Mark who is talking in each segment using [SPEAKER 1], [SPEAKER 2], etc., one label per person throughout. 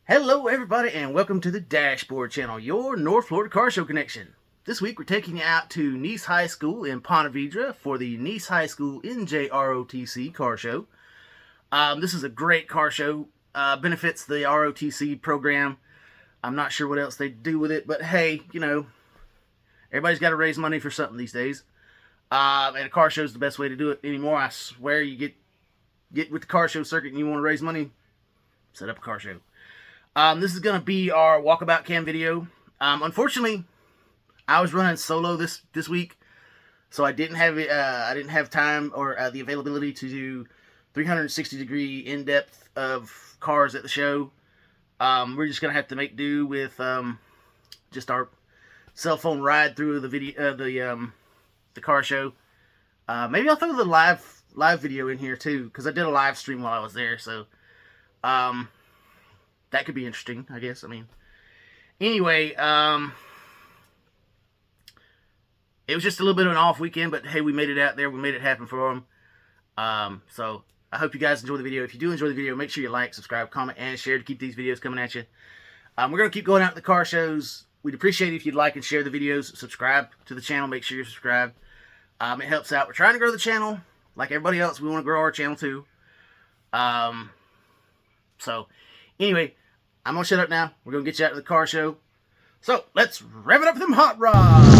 [SPEAKER 1] Hello everybody and welcome to the Dashboard Channel, your North Florida car show connection. This week we're taking you out to Nease High School in Ponte Vedra for the Nease High School NJROTC car show. This is a great car show, benefits the ROTC program. I'm not sure what else they do with it, but hey, you know, everybody's got to raise money for something these days. And a car show is the best way to do it anymore. I swear, you get with the car show circuit and you want to raise money, set up a car show. This is going to be our Walkabout cam video. Unfortunately, I was running solo this week, so I didn't have time or the availability to do 360-degree in-depth of cars at the show. We're just going to have to make do with just our cell phone ride through the video, the car show. Maybe I'll throw the live video in here too, because I did a live stream while I was there, so that could be interesting, I guess. I mean, anyway, it was just a little bit of an off weekend, but hey, we made it out there. We made it happen for them. So I hope you guys enjoy the video. If you do enjoy the video, make sure you like, subscribe, comment, and share to keep these videos coming at you. We're going to keep going out to the car shows. We'd appreciate it if you'd like and share the videos. Subscribe to the channel. Make sure you're subscribed. It helps out. We're trying to grow the channel. Like everybody else, we want to grow our channel too. So, anyway, I'm going to shut up now. We're going to get you out to the car show. So, let's rev it up with them hot rods!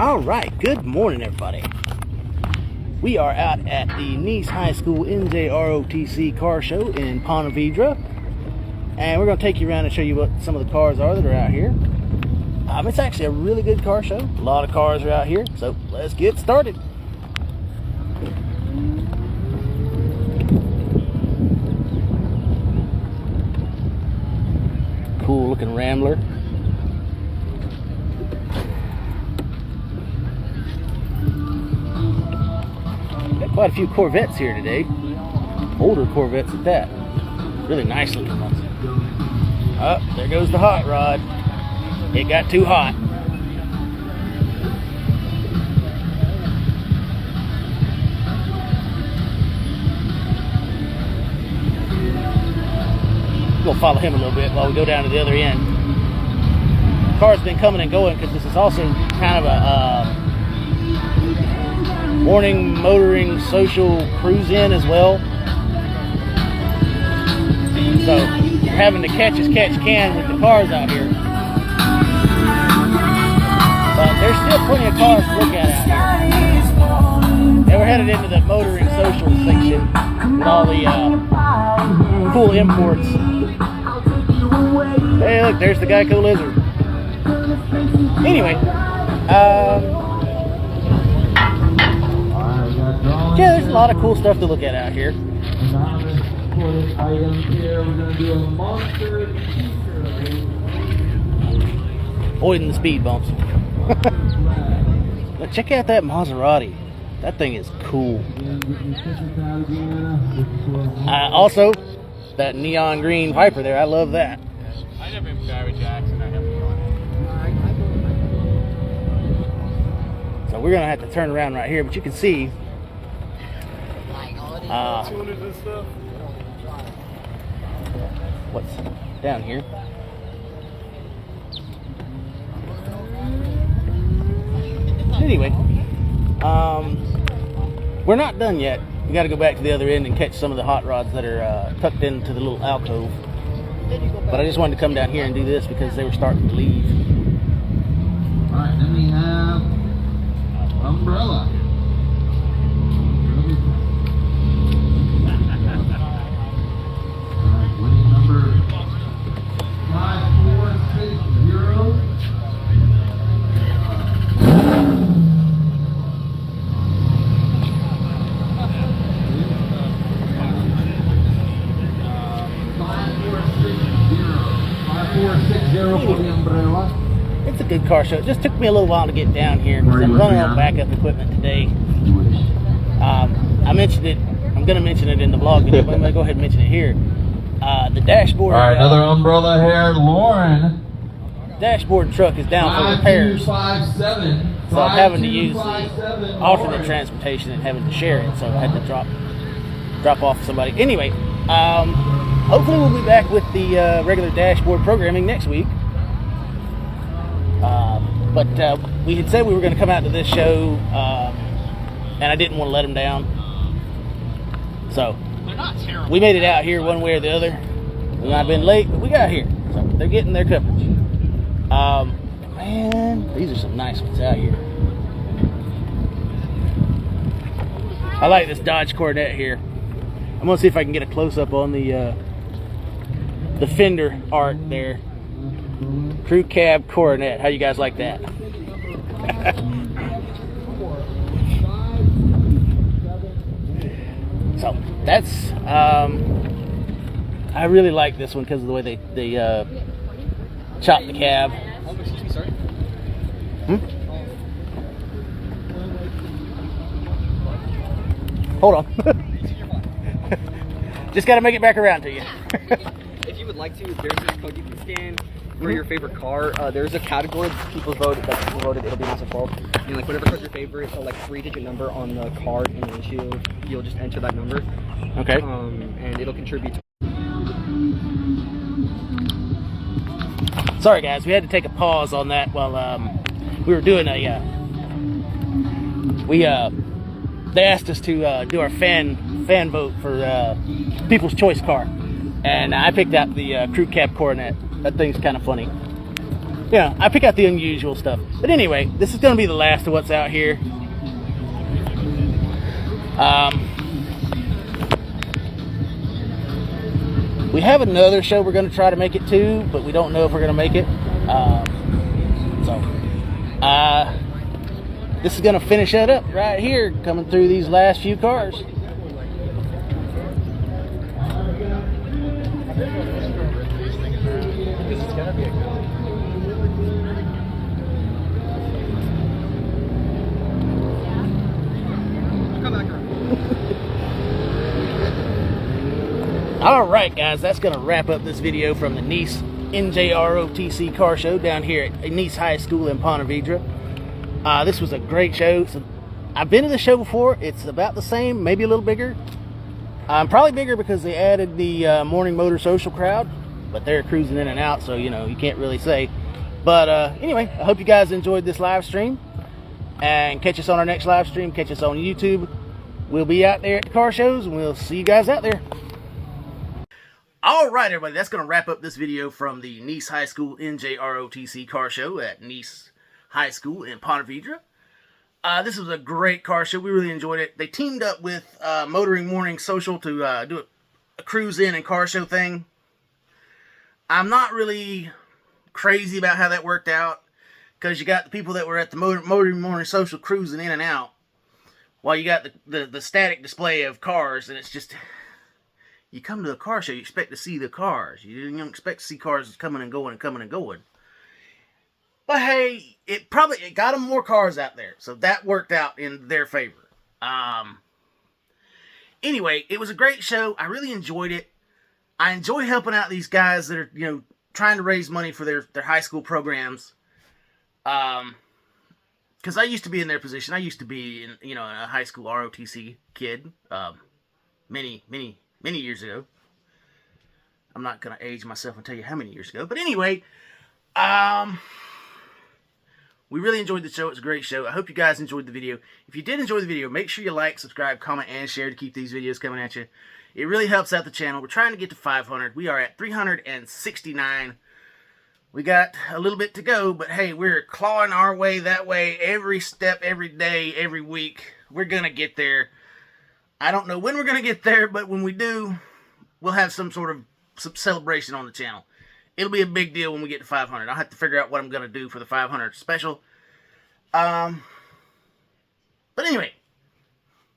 [SPEAKER 1] All right, good morning, everybody. We are out at the Nease High School NJROTC car show in Ponte Vedra, and we're going to take you around and show you what some of the cars are that are out here. It's actually a really good car show. A lot of cars are out here, so let's get started. Cool looking Rambler. Got quite a few Corvettes here today. Older Corvettes at that. Really nice looking ones. Oh, there goes the hot rod. It got too hot. We'll follow him a little bit while we go down to the other end. The car's been coming and going because this is also kind of a morning motoring social cruise-in as well. So you're having to catch as catch can with the cars out here. But there's still plenty of cars to look at out here. And we're headed into the motoring social section with all the cool imports. Hey, look, there's the Geico Lizard. Anyway, yeah, there's a lot of cool stuff to look at out here. Avoiding the speed bumps. But check out that Maserati. That thing is cool. Also, that neon green Viper there, I love that.
[SPEAKER 2] I never been Barry Jackson. I have neon.
[SPEAKER 1] So we're gonna have to turn around right here, but you can see what's down here. Anyway, we're not done yet. We got to go back to the other end and catch some of the hot rods that are tucked into the little alcove. But I just wanted to come down here and do this because they were starting to leave.
[SPEAKER 3] All right, then we have Umbrella. All right, winning number 5460. For the Umbrella.
[SPEAKER 1] It's a good car show. It just took me a little while to get down here because I'm running on backup equipment today. I mentioned it. I'm going to mention it in the vlog video, but I'm going to go ahead and mention it here. The dashboard.
[SPEAKER 3] All right, another Umbrella here, Lauren.
[SPEAKER 1] Dashboard truck is down for repairs.
[SPEAKER 3] 5257.
[SPEAKER 1] So I'm having to use the alternate transportation and having to share it. So I had to drop off somebody. Anyway, hopefully we'll be back with the regular dashboard programming next week. But we had said we were going to come out to this show, and I didn't want to let them down. So we made it out here one way or the other. We might have been late, but we got here. So they're getting their coverage. Man, these are some nice ones out here. I like this Dodge Coronet here. I'm going to see if I can get a close-up on the fender art there. Crew Cab Coronet. How you guys like that? So that's I really like this one because of the way they chop the cab.
[SPEAKER 2] Excuse me, sorry.
[SPEAKER 1] Hold on. Just got to make it back around to you.
[SPEAKER 4] If you would like to, there's this code you can scan for your favorite car. There's a category that people voted. It'll be nice and full. And like whatever car's your favorite, like 3-digit number on the card and the windshield, you'll just enter that number.
[SPEAKER 1] Okay.
[SPEAKER 4] And it'll contribute.
[SPEAKER 1] Sorry guys, we had to take a pause on that while we were doing a they asked us to do our fan vote for People's Choice car, and I picked out the Crew Cab Coronet. That thing's kind of funny. Yeah, I pick out the unusual stuff. But anyway, this is going to be the last of what's out here. We have another show we're going to try to make it to, but we don't know if we're going to make it. This is going to finish it up right here, coming through these last few cars. Alright guys, that's going to wrap up this video from the Nease NJROTC car show down here at Nease High School in Ponte Vedra. This was a great show. So, I've been to the show before. It's about the same, maybe a little bigger. Probably bigger because they added the morning motor social crowd, but they're cruising in and out, so you know, you can't really say. But anyway, I hope you guys enjoyed this live stream, and catch us on our next live stream. Catch us on YouTube. We'll be out there at the car shows, and we'll see you guys out there. All right, everybody, that's going to wrap up this video from the Nease High School NJROTC car show at Nease High School in Ponte Vedra. This was a great car show. We really enjoyed it. They teamed up with Motoring Morning Social to do a cruise in and car show thing. I'm not really crazy about how that worked out, because you got the people that were at the Motoring Morning Social cruising in and out, while you got the static display of cars, and it's just... You come to a car show, you expect to see the cars. You don't expect to see cars coming and going and coming and going. But hey, it got them more cars out there. So that worked out in their favor. Anyway, it was a great show. I really enjoyed it. I enjoy helping out these guys that are, you know, trying to raise money for their high school programs. Because I used to be in their position. I used to be, a high school ROTC kid. Many years ago. I'm not going to age myself and tell you how many years ago. But anyway, we really enjoyed the show. It was a great show. I hope you guys enjoyed the video. If you did enjoy the video, make sure you like, subscribe, comment, and share to keep these videos coming at you. It really helps out the channel. We're trying to get to 500. We are at 369. We got a little bit to go, but hey, we're clawing our way that way every step, every day, every week. We're going to get there. I don't know when we're going to get there, but when we do, we'll have some sort of celebration on the channel. It'll be a big deal when we get to 500. I'll have to figure out what I'm going to do for the 500 special. But anyway,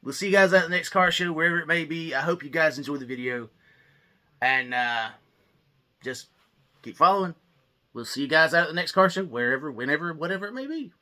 [SPEAKER 1] we'll see you guys at the next car show, wherever it may be. I hope you guys enjoyed the video. And just keep following. We'll see you guys out at the next car show, wherever, whenever, whatever it may be.